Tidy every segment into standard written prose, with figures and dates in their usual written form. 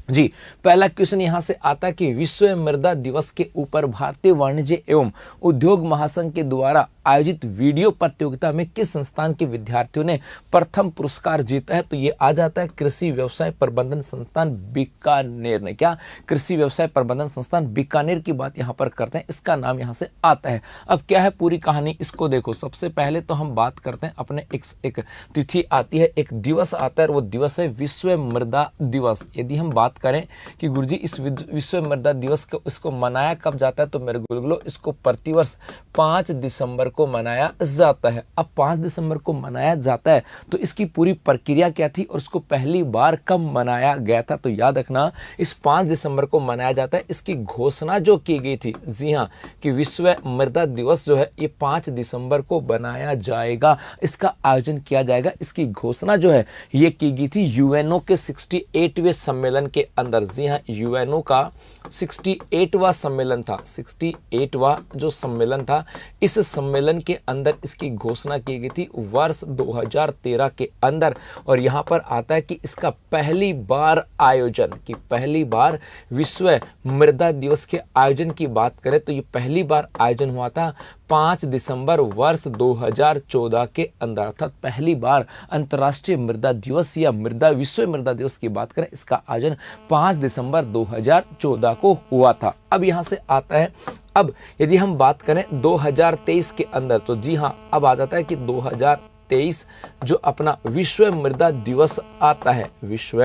जी, पहला क्वेश्चन यहाँ से आता है कि विश्व मृदा दिवस के ऊपर भारतीय वाणिज्य एवं उद्योग महासंघ के द्वारा आयोजित वीडियो प्रतियोगिता में किस संस्थान के विद्यार्थियों ने प्रथम पुरस्कार जीता है? तो ये आ जाता है कृषि व्यवसाय प्रबंधन संस्थान बीकानेर ने। क्या? कृषि व्यवसाय प्रबंधन संस्थान बीकानेर की बात यहाँ पर करते हैं, इसका नाम यहाँ से आता है। अब क्या है पूरी कहानी, इसको देखो। सबसे पहले तो हम बात करते हैं अपने एक तिथि आती है, एक दिवस आता है, और वो दिवस है विश्व मृदा दिवस। यदि हम बात करें कि गुरुजी इस विश्व मृदा दिवस को इसको मनाया कब जाता है, तो मेरे गुलगुलो इसको प्रतिवर्ष 5 दिसंबर को मनाया जाता है। अब 5 दिसंबर को मनाया जाता है तो इसकी पूरी प्रक्रिया क्या थी और उसको पहली बार कब मनाया गया था? तो याद रखना, इस 5 दिसंबर को मनाया जाता है। इसकी घोषणा जो की गई थी, जी हाँ, कि विश्व मृदा दिवस जो है ये 5 दिसंबर को बनाया जाएगा, इसका आयोजन किया जाएगा। इसकी घोषणा जो है ये की गई थी यूएनओ के 68वें सम्मेलन के अंदर। जी हाँ, यूएनओ का 68वां सम्मेलन था, 68वां जो सम्मेलन था, इस सम्मेलन के अंदर इसकी घोषणा की गई थी वर्ष 2013 के अंदर। और यहाँ पर आता है कि इसका पहली बार आयोजन, कि पहली बार विश्व मृदा दिवस के आयोजन की बात करें तो ये पहली बार आयोजन हुआ था 5 दिसंबर वर्ष 2014 के अंदर। अर्थात पहली बार अंतर्राष्ट्रीय मृदा दिवस या विश्व मृदा दिवस की बात करें, इसका आयोजन 5 दिसंबर 2014 को हुआ था। अब यहाँ से आता है, अब यदि हम बात करें 2023 के अंदर, तो जी हाँ, अब आ जाता है कि 2023 जो अपना विश्व मृदा दिवस आता है, विश्व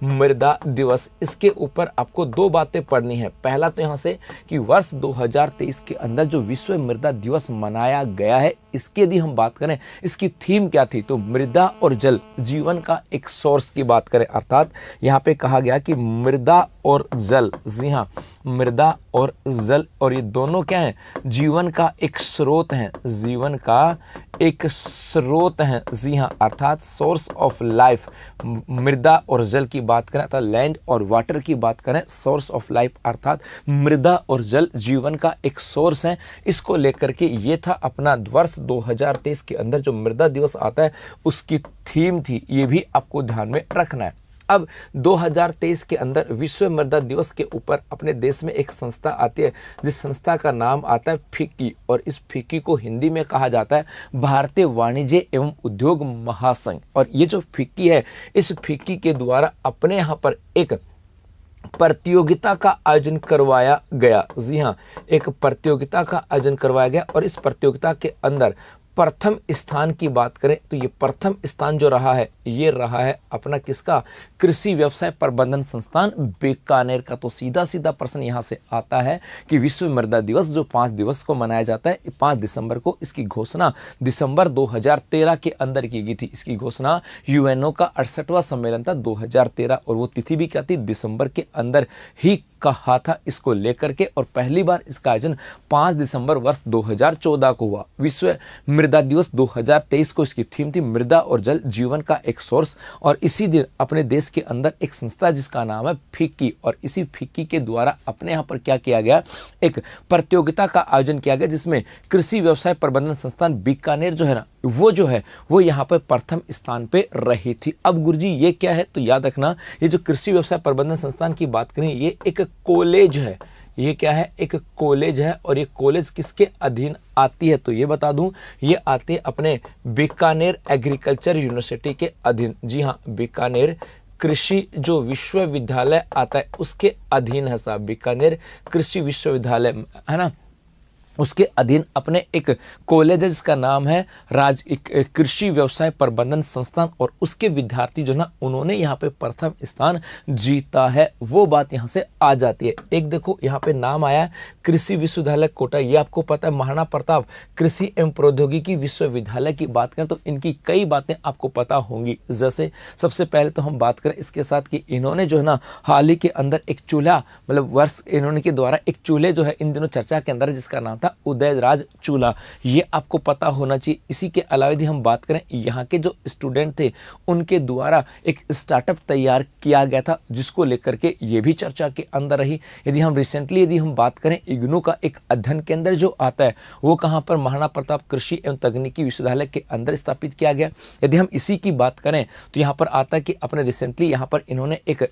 मृदा दिवस, इसके ऊपर आपको 2 बातें पढ़नी है। पहला तो यहाँ से कि वर्ष 2023 के अंदर जो विश्व मृदा दिवस मनाया गया है, इसकी यदि हम बात करें, इसकी थीम क्या थी, तो मृदा और जल जीवन का एक सोर्स की बात करें। अर्थात यहाँ पे कहा गया कि मृदा और जल, जी हाँ, मृदा और जल, और ये दोनों क्या हैं? जीवन का एक स्रोत हैं, जीवन का एक स्रोत हैं। जी हाँ, अर्थात सोर्स ऑफ लाइफ। मृदा और जल की बात करें, अर्थात लैंड और वाटर की बात करें, सोर्स ऑफ लाइफ, अर्थात मृदा और जल जीवन का एक सोर्स है। इसको लेकर के ये था अपना वर्ष 2023 के अंदर जो मृदा दिवस आता है उसकी थीम थी, ये भी आपको ध्यान में रखना है। अब 2023 के अंदर विश्व मृदा दिवस के ऊपर अपने देश में एक संस्था आती है, जिस संस्था का नाम आता है फिक्की, और इस फिक्की को हिंदी में कहा जाता है भारतीय वाणिज्य एवं उद्योग महासंघ। और ये जो फिक्की है, इस फिक्की के द्वारा अपने यहाँ पर एक प्रतियोगिता का आयोजन करवाया गया। जी हाँ, एक प्रतियोगिता का आयोजन करवाया गया, और इस प्रतियोगिता के अंदर प्रथम स्थान की बात करें तो ये प्रथम स्थान जो रहा है, ये रहा है अपना किसका? कृषि व्यवसाय प्रबंधन संस्थान बीकानेर का। तो सीधा सीधा प्रश्न यहाँ से आता है कि विश्व मृदा दिवस जो 5 दिवस को मनाया जाता है, 5 दिसंबर को, इसकी घोषणा दिसंबर 2013 के अंदर की गई थी। इसकी घोषणा यूएनओ का 68वां सम्मेलन था 2013, और वो तिथि भी क्या थी? दिसंबर के अंदर ही कहा था इसको लेकर के। और पहली बार इसका आयोजन 5 दिसंबर वर्ष 2014 को हुआ। विश्व मृदा दिवस 2023 को इसकी थीम थी मृदा और जल जीवन का एक सोर्स। और इसी दिन अपने देश के अंदर एक संस्था जिसका नाम है फिक्की, और इसी फिक्की के द्वारा अपने यहाँ पर क्या किया गया? एक प्रतियोगिता का आयोजन किया गया, जिसमें कृषि व्यवसाय प्रबंधन संस्थान बीकानेर जो है ना, वो यहाँ पर प्रथम स्थान पे रही थी। अब गुरुजी ये क्या है? तो याद रखना, ये जो कृषि व्यवसाय प्रबंधन संस्थान की बात करें, ये एक कॉलेज है। ये क्या है? एक कॉलेज है। और ये कॉलेज किसके अधीन आती है? तो ये बता दूं, ये आते हैं अपने बीकानेर एग्रीकल्चर यूनिवर्सिटी के अधीन। जी हाँ, बीकानेर कृषि जो विश्वविद्यालय आता है उसके अधीन है साहब, बीकानेर कृषि विश्वविद्यालय है ना, उसके अधीन अपने एक कॉलेज है जिसका नाम है कृषि व्यवसाय प्रबंधन संस्थान। और उसके विद्यार्थी जो ना, उन्होंने यहाँ पे प्रथम स्थान जीता है, वो बात यहाँ से आ जाती है। एक देखो यहाँ पे नाम आया है कृषि विश्वविद्यालय कोटा, ये आपको पता है महाराणा प्रताप कृषि एवं प्रौद्योगिकी विश्वविद्यालय की बात करें तो इनकी कई बातें आपको पता होंगी। जैसे सबसे पहले तो हम बात करें इसके साथ कि इन्होंने जो है ना, हाल ही के अंदर एक चूल्हा, मतलब वर्ष इन्होंने के द्वारा एक चूल्हे जो है इन दिनों चर्चा के अंदर, जिसका नाम था था उदयराज चूल्हा, ये आपको पता होना चाहिए। इसी के अलावा यदि हम बात करें यहाँ के जो स्टूडेंट थे उनके द्वारा एक स्टार्टअप तैयार किया गया था जिसको लेकर के ये भी चर्चा के अंदर रही। यदि हम रिसेंटली यदि हम बात करें इग्नू का एक अध्ययन केंद्र जो आता है वो कहाँ पर महाराणा प्रताप कृषि एवं तकनीकी विश्वविद्यालय के अंदर स्थापित किया गया। यदि हम इसी की बात करें तो यहाँ पर आता है कि अपने रिसेंटली यहाँ पर इन्होंने एक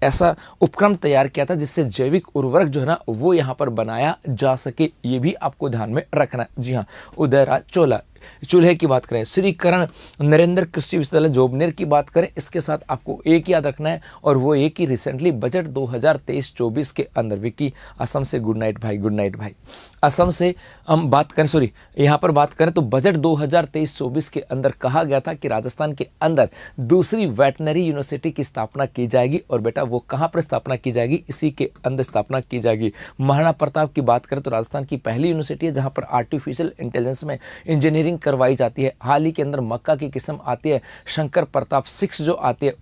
ऐसा उपक्रम तैयार किया था जिससे जैविक उर्वरक जो है ना वो यहाँ पर बनाया जा सके, ये भी आपको ध्यान में रखना है। जी हाँ, उदयराज चूल्हे की बात करें, श्री करण नरेंद्र कृषि विश्वविद्यालय जोबनेर की बात करें, इसके साथ आपको एक याद रखना है और वो एक ही रिसेंटली बजट 2023-24 के अंदर विकी असम से गुड नाइट भाई असम से हम बात करें, सॉरी यहाँ पर बात करें तो बजट 2023-24 के अंदर कहा गया था कि राजस्थान के अंदर दूसरी वेटनरी यूनिवर्सिटी की स्थापना की जाएगी। और बेटा वो कहाँ पर स्थापना की जाएगी, इसी के अंदर स्थापना की जाएगी। महाराणा प्रताप की बात करें तो राजस्थान की पहली यूनिवर्सिटी है जहाँ पर आर्टिफिशियल इंटेलिजेंस में इंजीनियरिंग करवाई जाती है। हाल ही के अंदर मक्का की किस्म आती है शंकर प्रताप 6 जो आती है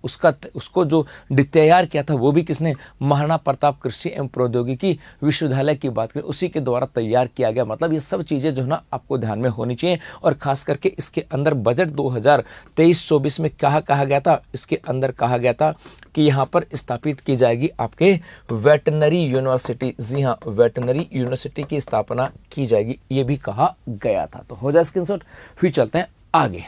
उसको जो तैयार किया था वो भी किसने, महाराणा प्रताप कृषि एवं प्रौद्योगिकी विश्वविद्यालय की बात करें उसी के द्वारा तैयार किया गया। मतलब ये सब चीजें जो है ना आपको ध्यान में होनी चाहिए। और खास करके इसके अंदर बजट 2023-24 में कहा गया था, इसके अंदर कहा गया था कि यहाँ पर स्थापित की जाएगी आपके वेटनरी यूनिवर्सिटी। जी हाँ, वेटनरी यूनिवर्सिटी की स्थापना की जाएगी, ये भी कहा गया था। तो हो जाए स्क्रीनशॉट, फिर चलते हैं आगे।